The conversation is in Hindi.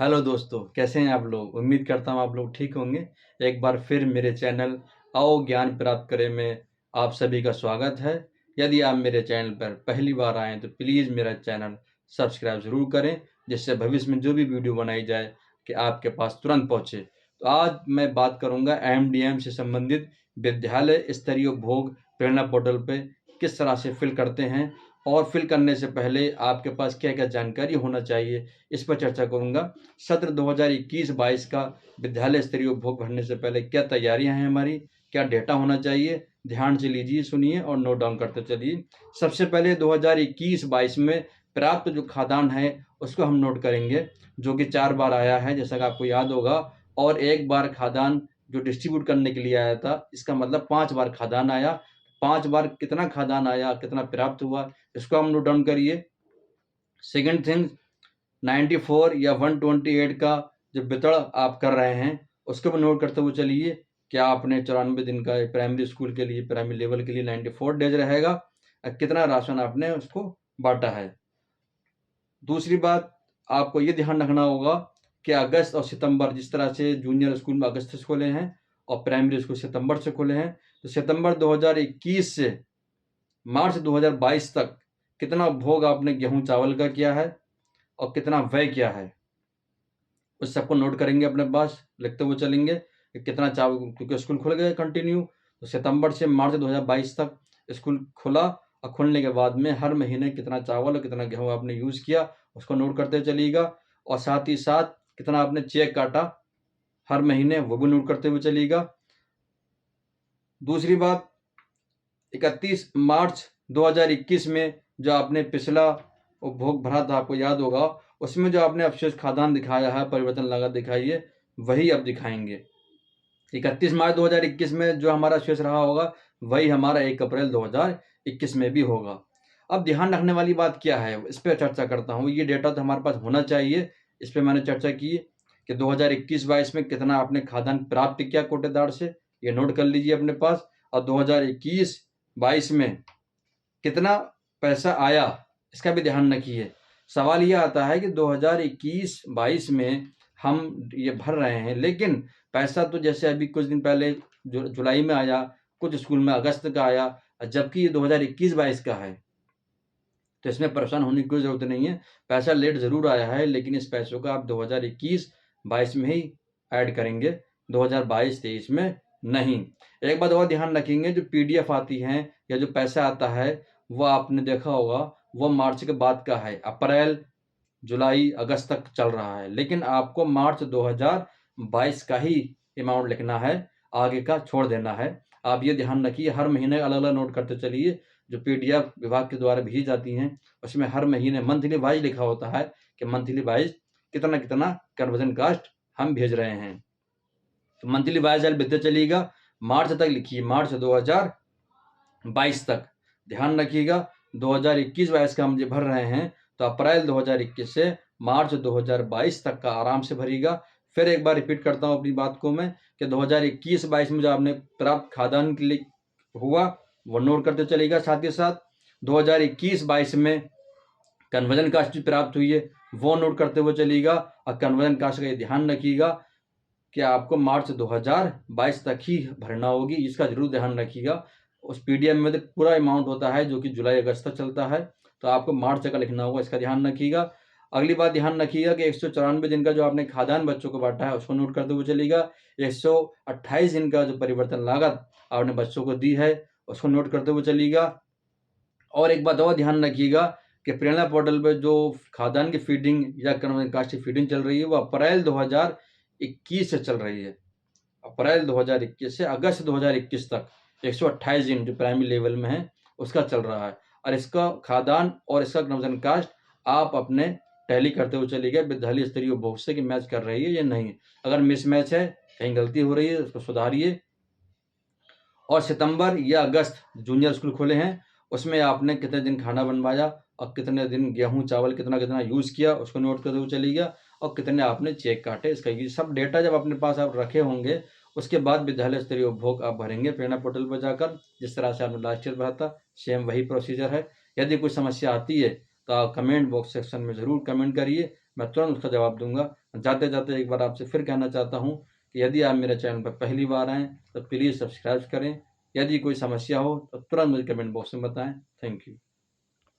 हेलो दोस्तों, कैसे हैं आप लोग? उम्मीद करता हूँ आप लोग ठीक होंगे। एक बार फिर मेरे चैनल आओ ज्ञान प्राप्त करें में आप सभी का स्वागत है। यदि आप मेरे चैनल पर पहली बार आए हैं तो प्लीज़ मेरा चैनल सब्सक्राइब ज़रूर करें, जिससे भविष्य में जो भी वीडियो बनाई जाए कि आपके पास तुरंत पहुँचे। तो आज मैं बात करूँगा एमडीएम से संबंधित विद्यालय स्तरीय उपभोग प्रेरणा पोर्टल पे किस तरह से फिल करते हैं और फिल करने से पहले आपके पास क्या-क्या जानकारी होना चाहिए, इस पर चर्चा करूँगा। सत्र 2021-22 का विद्यालय स्तरीय उपभोग भरने से पहले क्या तैयारियां हैं हमारी, क्या डेटा होना चाहिए, ध्यान से लीजिए, सुनिए और नोट डाउन करते चलिए। सबसे पहले 2021-22 में प्राप्त जो खाद्यान्न है उसको हम नोट करेंगे, जो कि 4 बार आया है जैसा कि आपको याद होगा, और 1 बार खाद्यान्न जो डिस्ट्रीब्यूट करने के लिए आया था, इसका मतलब 5 बार खाद्यान्न आया। 5 बार कितना खाद्यान्न आया, कितना प्राप्त हुआ, इसको हम नोट डाउन करिए। सेकंड थिंग, 94 या 128 का जो वितरण आप कर रहे हैं उसको भी नोट करते हुए चलिए। क्या आपने 94 दिन का प्राइमरी स्कूल के लिए, प्राइमरी लेवल के लिए 94 डेज रहेगा, कितना राशन आपने उसको बांटा है। दूसरी बात, आपको ये ध्यान रखना होगा कि अगस्त और सितंबर, जिस तरह से जूनियर स्कूल में अगस्त से खोले हैं और प्राइमरी स्कूल सितंबर से खोले हैं, तो सितंबर 2021 से मार्च 2022 तक कितना उपभोग आपने गेहूं चावल का किया है और कितना व्यय किया है, उस सबको नोट करेंगे, अपने पास लिखते हुए चलेंगे कि कितना चावल, क्योंकि स्कूल खुल गए कंटिन्यू, तो सितंबर से मार्च 2022 तक स्कूल खुला और खुलने के बाद में हर महीने कितना चावल और कितना गेहूं आपने यूज़ किया उसको नोट करते चलिएगा। और साथ ही साथ कितना आपने चेक काटा हर महीने, वो भी नोट करते हुए चलिएगा। दूसरी बात, 31 मार्च 2021 में जो आपने पिछला उपभोग भरा था, आपको याद होगा, उसमें जो आपने अवशेष खाद्यान्न दिखाया है, परिवर्तन लागत दिखाई है, वही अब दिखाएंगे। 31 मार्च 2021 में जो हमारा शेष रहा होगा वही हमारा 1 अप्रैल 2021 में भी होगा। अब ध्यान रखने वाली बात क्या है, इस पे चर्चा करता हूँ। ये डेटा तो हमारे पास होना चाहिए, इस पे मैंने चर्चा की कि 2021-22 में कितना आपने खाद्यान्न प्राप्त किया कोटेदार से, ये नोट कर लीजिए अपने पास। और 2021-22 में कितना पैसा आया, इसका भी ध्यान रखिए। सवाल ये आता है कि 2021-22 में हम ये भर रहे हैं, लेकिन पैसा तो जैसे अभी कुछ दिन पहले जुलाई में आया, कुछ स्कूल में अगस्त का आया, जबकि ये 2021-22 का है। तो इसमें परेशान होने की कोई ज़रूरत नहीं है। पैसा लेट ज़रूर आया है, लेकिन इस पैसों का आप 2021-22 में ही ऐड करेंगे, 2022-23 में नहीं। एक बात और ध्यान रखेंगे, जो पीडीएफ आती हैं या जो पैसा आता है, वो आपने देखा होगा, वो मार्च के बाद का है। अप्रैल, जुलाई, अगस्त तक चल रहा है, लेकिन आपको मार्च 2022 का ही अमाउंट लिखना है, आगे का छोड़ देना है। आप ये ध्यान रखिए, हर महीने अलग-अलग नोट करते चलिए। जो पीडीएफ विभाग के द्वारा भेजी जाती हैं, उसमें हर महीने मंथली वाइज लिखा होता है कि मंथली वाइज कितना-कितना कन्वर्जन कास्ट हम भेज रहे हैं। तो मंथली वाइज आप लिखते चलिएगा, मार्च तक लिखिए, मार्च 2022 तक। ध्यान रखिएगा, 2021-22 का हम जो भर रहे हैं, तो अप्रैल 2021 से मार्च 2022 तक का आराम से भरिएगा। फिर एक बार रिपीट करता हूँ अपनी बात को मैं, कि 2021-22 में जो आपने प्राप्त खाद्यान्न के लिए हुआ, वो नोट करते चलिएगा। साथ ही साथ 2021-22 में कन्वर्जन कास्ट भी प्राप्त हुई है, वो नोट करते हुए चलिएगा। और कन्वर्जन कास्ट का ये ध्यान रखिएगा कि आपको मार्च 2022 तक ही भरना होगी, इसका जरूर ध्यान रखिएगा। उस पीडीएफ में तो पूरा अमाउंट होता है जो कि जुलाई अगस्त तक चलता है, तो आपको मार्च तक का लिखना होगा, इसका ध्यान रखिएगा। अगली बात ध्यान रखिएगा कि 194 दिन का जो आपने खाद्यान्न बच्चों को बांटा है उसको नोट करते हुए चलिएगा। 128 दिन का जो परिवर्तन लागत आपने बच्चों को दी है उसको नोट करते हुए चलिएगा। और एक बात और ध्यान रखिएगा कि प्रेरणा पोर्टल पे जो खाद्यान्न की फीडिंग या कन्वर्जन कास्ट की फीडिंग चल रही है, वो अप्रैल 2021 से चल रही है। अप्रैल 2021 से अगस्त 2021 तक 128 दिन जो प्राइमरी लेवल में है उसका चल रहा है। और इसका खाद्यान्न और इसका कन्वर्जन कास्ट आप अपने टैली करते हुए चलिएगा विद्यालय स्तरीय उपभोग से कि मैच कर रही है या नहीं। अगर मिसमैच है, कहीं गलती हो रही है, उसको सुधारिए। और सितंबर या अगस्त जूनियर स्कूल खोले हैं, उसमें आपने कितने दिन खाना बनवाया और कितने दिन गेहूं चावल कितना-कितना यूज़ किया उसको नोट करते हुए चलिएगा। और कितने आपने चेक काटे, इसका ये सब डेटा जब अपने पास आप रखे होंगे, उसके बाद विद्यालय स्तरीय उपभोग आप भरेंगे प्रेरणा पोर्टल पर जाकर। जिस तरह से आपने लास्ट ईयर भरा था, सेम वही प्रोसीजर है। यदि कोई समस्या आती है तो आप कमेंट बॉक्स सेक्शन में ज़रूर कमेंट करिए, मैं तुरंत उसका जवाब दूंगा। जाते जाते एक बार आपसे फिर कहना चाहता हूँ कि यदि आप मेरे चैनल पर पहली बार आएँ तो प्लीज़ सब्सक्राइब करें। यदि कोई समस्या हो तो तुरंत मुझे कमेंट बॉक्स में बताएं। Thank you.